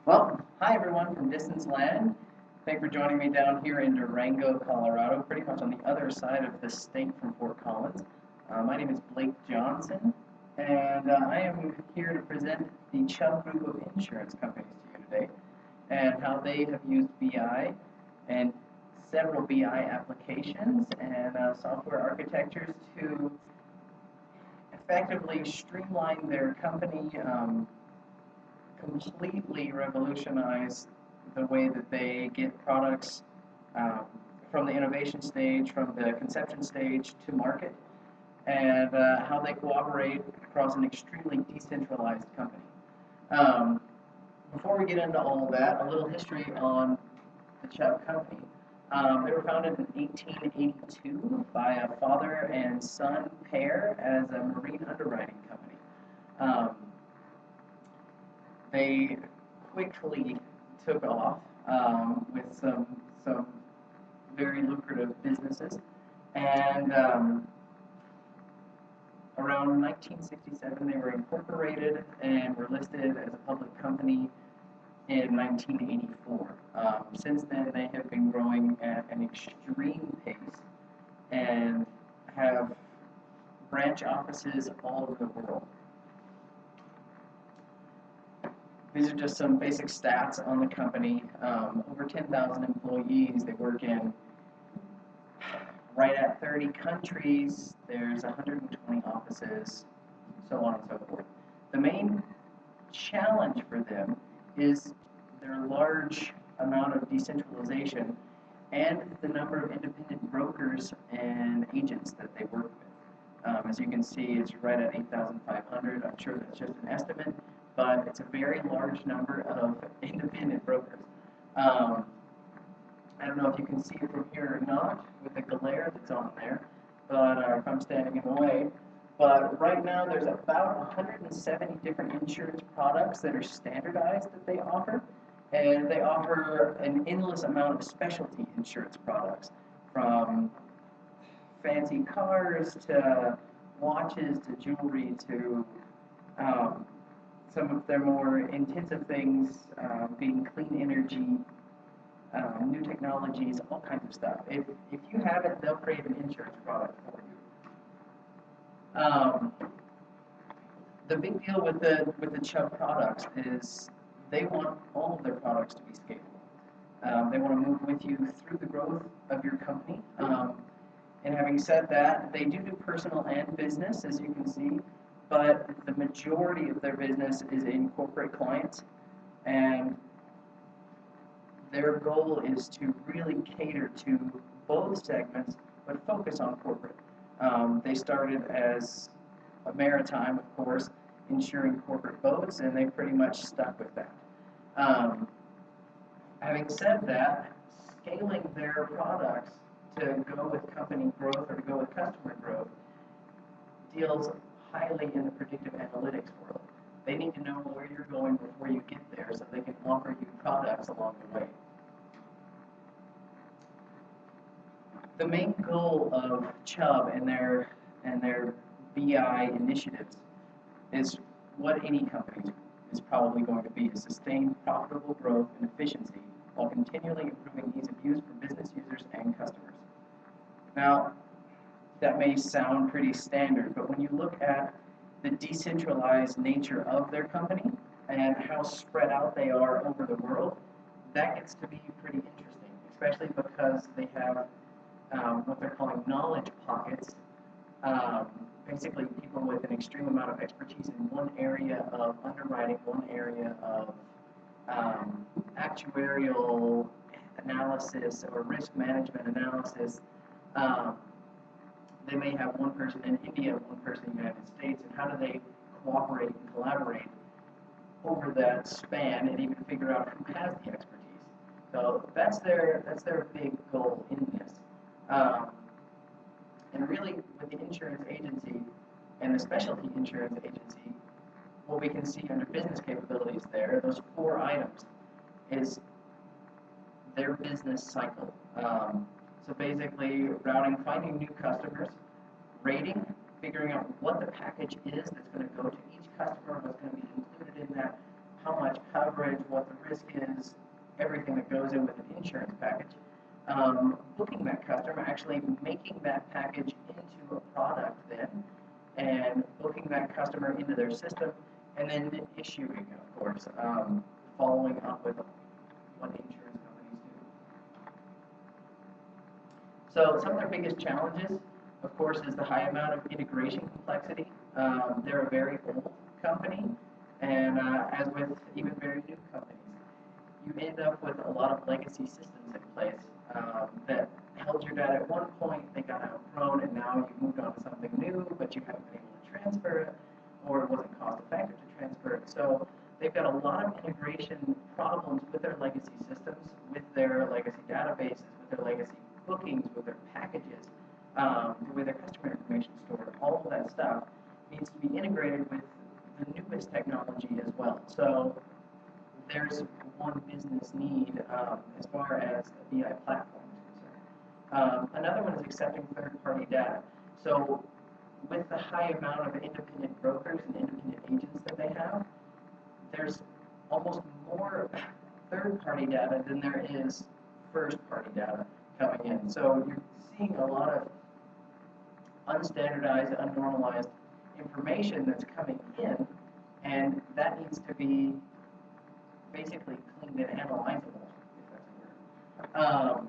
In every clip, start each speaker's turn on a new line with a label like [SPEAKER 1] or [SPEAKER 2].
[SPEAKER 1] Well, hi everyone from Distance Land. Thanks for joining me down here in Durango, Colorado, pretty much on the other side of the state from Fort Collins. My name is Blake Johnson, and I am here to present the Chubb group of insurance companies to you today, and how they have used BI and several BI applications and software architectures to effectively streamline their company, completely revolutionize the way that they get products um, from the innovation stage, from the conception stage to market, and how they cooperate across an extremely decentralized company. Um, Before we get into all of that, a little history on the Chubb company. They were founded in 1882 by a father and son pair as a marine underwriting company. Um, they quickly took off with some very lucrative businesses, and around 1967 they were incorporated and were listed as a public company in 1984. Since then, they have been growing at an extreme pace and have branch offices all over the world. These are just some basic stats on the company. Over 10,000 employees. They work in right at 30 countries. There's 120 offices, so on and so forth. The main challenge for them is their large amount of decentralization and the number of independent brokers and agents that they work with. As you can see, it's right at 8,500. I'm sure that's just an estimate, but it's a very large number of independent brokers. I don't know if you can see it from here or not with the glare that's on there, but if I'm standing in the way. But right now, there's about 170 different insurance products that are standardized that they offer, and they offer an endless amount of specialty insurance products, from fancy cars to watches to jewelry to some of their more intensive things, being clean energy, new technologies, all kinds of stuff. If you have it, they'll create an insurance product for you. The big deal with the Chubb products is they want all of their products to be scalable. They want to move with you through the growth of your company. And having said that, they do personal and business, as you can see, but the majority of their business is in corporate clients, and their goal is to really cater to both segments, but focus on corporate. They started as a maritime, of course, insuring corporate boats, and they pretty much stuck with that. Having said that, scaling their products to go with company growth or to go with customer growth deals highly in the predictive analytics world. They need to know where you're going before you get there so they can offer you products along the way. The main goal of Chubb and their BI initiatives is what any company is probably going to be: to sustain profitable growth and efficiency while continually improving ease of use for business users and customers. Now, that may sound pretty standard, but when you look at the decentralized nature of their company and how spread out they are over the world, that gets to be pretty interesting, especially because they have what they're calling knowledge pockets. Basically, people with an extreme amount of expertise in one area of underwriting, one area of actuarial analysis or risk management analysis. They may have one person in India, one person in the United States, and how do they cooperate and collaborate over that span and even figure out who has the expertise? So that's their big goal in this. And really, with the insurance agency and the specialty insurance agency, what we can see under business capabilities there, those 4 items, is their business cycle. So basically, routing, finding new customers, rating, figuring out what the package is that's going to go to each customer, what's going to be included in that, how much coverage, coverage, what the risk is, everything that goes in with an insurance package. Booking that customer, actually making that package into a product then, and booking that customer into their system, and then issuing, of course, following up with what insurance companies do. So some of their biggest challenges, of course, is the high amount of integration complexity. They're a very old company, and as with even very new companies, you end up with a lot of legacy systems in place that held your data at one point, they got outgrown, and now you've moved on to something new, but you haven't been able to transfer it, or it wasn't cost effective to transfer it. So they've got a lot of integration problems with their legacy systems, with their legacy databases, with their legacy bookings, with their packages, with their customer information stored. All of that stuff needs to be integrated with the newest technology as well. So there's one business need as far as the BI platform is concerned. Another one is accepting third-party data. So with the high amount of independent brokers and independent agents that they have, there's almost more third-party data than there is first-party data coming in. So you're seeing a lot of unstandardized, unnormalized information that's coming in, and that needs to be basically cleaned and analyzable, if that's a word.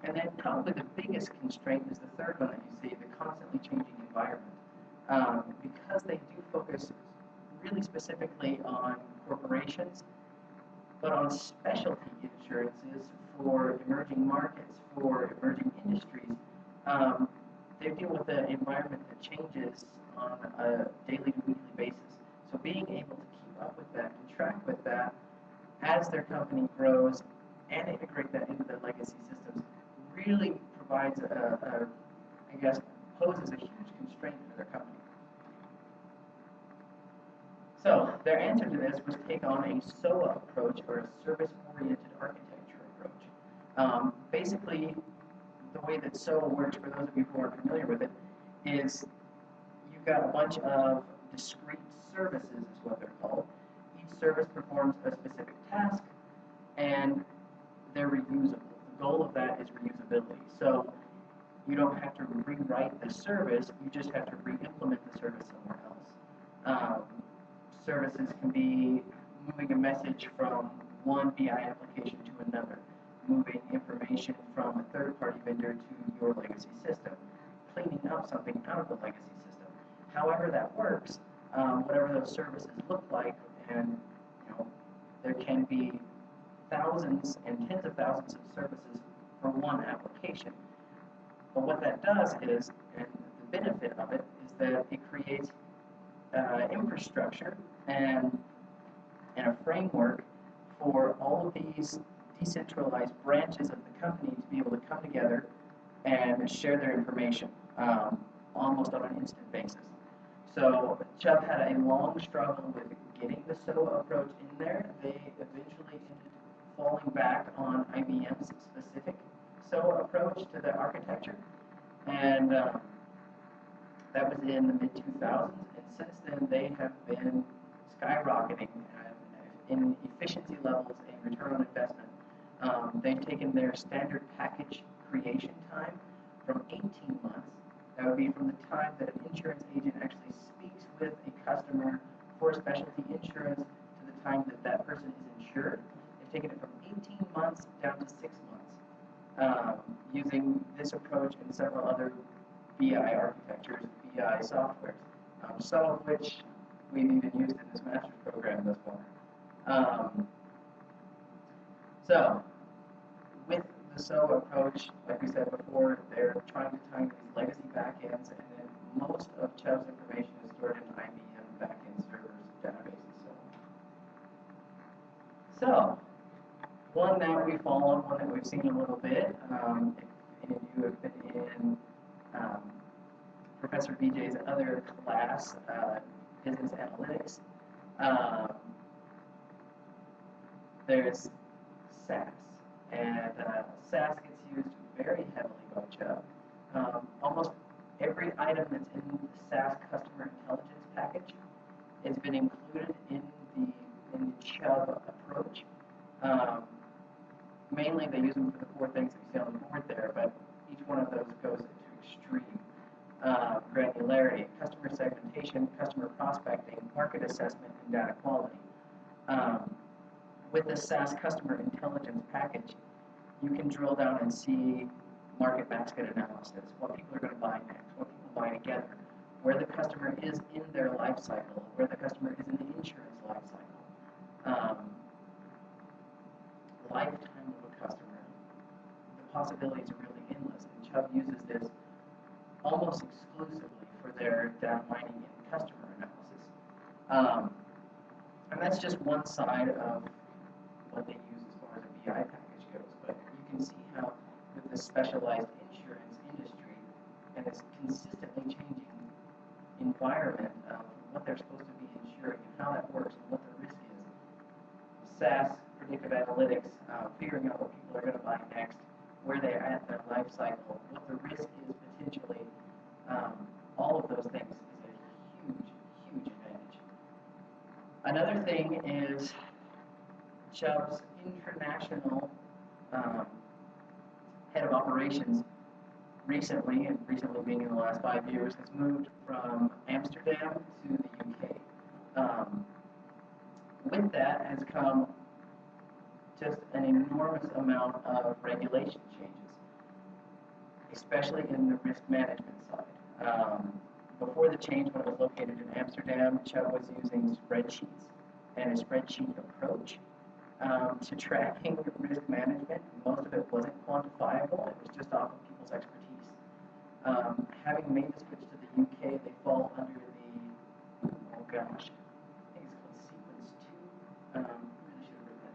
[SPEAKER 1] And then probably the biggest constraint is the third one that you see, the constantly changing environment. Because they do focus really specifically on corporations, but on specialty insurances for emerging markets, for emerging industries, they deal with an environment that changes on a daily to weekly basis. So being able to keep up with that and track with that as their company grows and integrate that into their legacy systems really provides poses a huge constraint to their company. So their answer to this was take on a SOA approach, or a service-oriented architecture approach. Basically, the way that SOA works, for those of you who aren't familiar with it, is you've got a bunch of discrete services, is what they're called. Each service performs a specific task, and they're reusable. The goal of that is reusability. So you don't have to rewrite the service, you just have to re-implement the service somewhere else. Services can be moving a message from one BI application to another, moving information from a third-party vendor to your legacy system, cleaning up something out of the legacy system. However that works, whatever those services look like, and there can be thousands and tens of thousands of services for one application. But what that does is, and the benefit of it, is that it creates infrastructure and a framework for all of these decentralized branches of the company to be able to come together and share their information almost on an instant basis. So Chubb had a long struggle with getting the SOA approach in there. They eventually ended falling back on IBM's specific SOA approach to the architecture, and that was in the mid-2000s, and since then they have been skyrocketing in efficiency levels and return on investment. They've taken their standard package creation time from 18 months. That would be from the time that an insurance agent actually speaks with a customer for specialty insurance to the time that that person is insured. They've taken it from 18 months down to 6 months using this approach and several other BI architectures, BI softwares, some of which we've even used in this master's program thus far. So, with the SOA approach, like we said before, they're trying to tie these legacy backends, and then most of Chubb's information is stored in IBM backend servers, databases, so one that we follow, one that we've seen a little bit, if any of you have been in Professor BJ's other class, business analytics, there's SAS, and SAS gets used very heavily by Chubb. Almost every item that's in the SAS customer intelligence package has been included in Project-Chubb approach. Mainly they use them for the four things that you see on the board there, but each one of those goes into extreme granularity: customer segmentation, customer prospecting, market assessment, and data quality. With the SaaS customer intelligence package, you can drill down and see market basket analysis, what people are going to buy next, what people buy together, where the customer is in their life cycle, where the customer is in the insurance life cycle. Lifetime of a customer. The possibilities are really endless, and Chubb uses this almost exclusively for their data mining and customer analysis. And that's just one side of what they use as far as a BI package goes, but you can see how with the specialized insurance industry and this consistently changing environment of what they're supposed to be insuring and how that works and what the risk is, SaaS, predictive analytics, figuring out what people are going to buy next, where they're at in their life cycle, what the risk is potentially, all of those things is a huge, huge advantage. Another thing is Chubb's international head of operations recently, and recently being in the last 5 years, has moved from Amsterdam to the UK. With that has come just an enormous amount of regulation changes, especially in the risk management side. Before the change, when it was located in Amsterdam, Chubb was using spreadsheets and a spreadsheet approach to tracking risk management. Most of it wasn't quantifiable. It was just off of people's expertise. Having made the switch to the UK, they fall under the, oh gosh, I think it's called Sequence 2. Really should have written that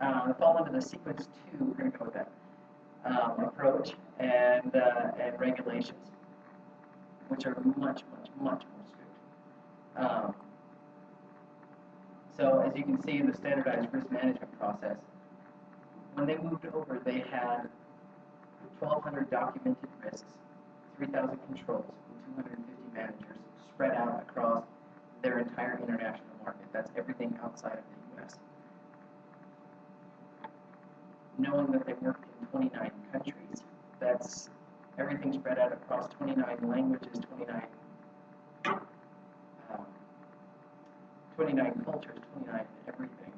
[SPEAKER 1] down. They fall under the Sequence 2, we're going to go with that, approach and regulations, which are much, much, much more strict. So as you can see in the standardized risk management process, when they moved over, they had 1,200 documented risks, 3,000 controls, and 250 managers spread out across their entire international market. That's everything outside of the U.S. Knowing that they worked in 29 countries, that's everything spread out across 29 languages, 29 cultures, 29 everything,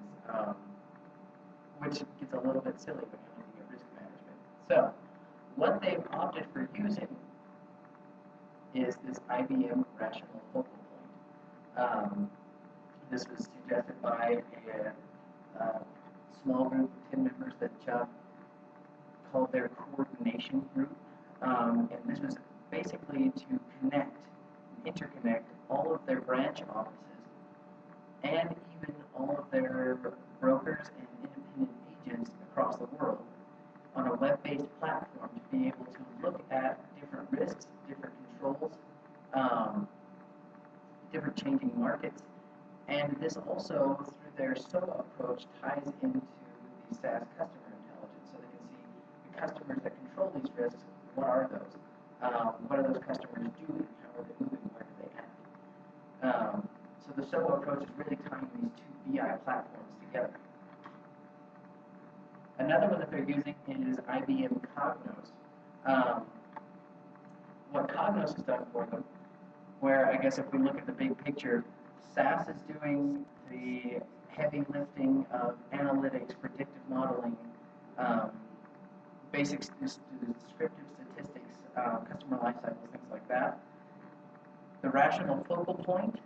[SPEAKER 1] which gets a little bit silly when you're looking at risk management. So, what they've opted for using is this IBM rational focal point. This was suggested by a small group of 10 members that Chubb called their coordination group. And this was basically to connect, interconnect all of their branch offices and even all of their brokers and independent agents across the world on a web-based platform to be able to look at different risks, different controls, different changing markets. And this also, through their SOA approach, ties into the SaaS customer intelligence, so they can see the customers that control these risks. What are those? What are those customers doing? How are they moving? Where do they act? So the SOA approach is really tying these two BI platforms together. Another one that they're using is IBM Cognos. What Cognos has done for them, where I guess if we look at the big picture, SaaS is doing the heavy lifting of analytics, predictive modeling, basic descriptive statistics, customer life cycles, things like that. The rational focal point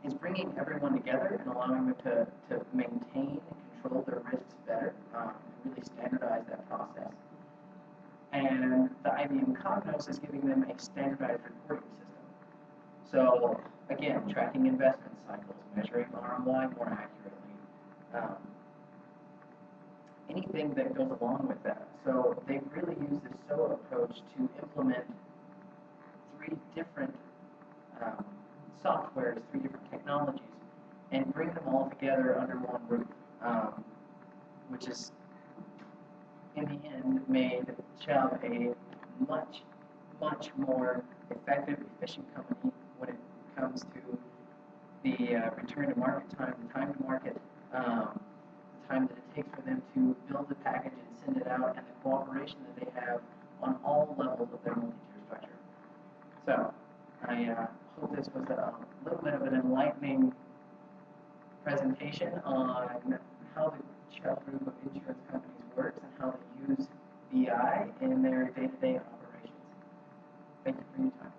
[SPEAKER 1] is bringing everyone together and allowing them to maintain and control their risks better, and really standardize that process. And the IBM Cognos is giving them a standardized reporting system. So again, tracking investment cycles, measuring ROI more accurately, anything that goes along with that. So they've really used this SOA approach to implement 3 different softwares, 3 different technologies, and bring them all together under one roof, which is, in the end, made Chubb a much, much more effective, efficient company when it comes to the return to market time, the time to market, the time that it takes for them to build the package and send it out, and the cooperation that they have on all levels of their multi-tier structure. So I hope this was a little bit of an enlightening presentation on how the Chubb group of insurance companies works and how they use BI in their day-to-day operations. Thank you for your time.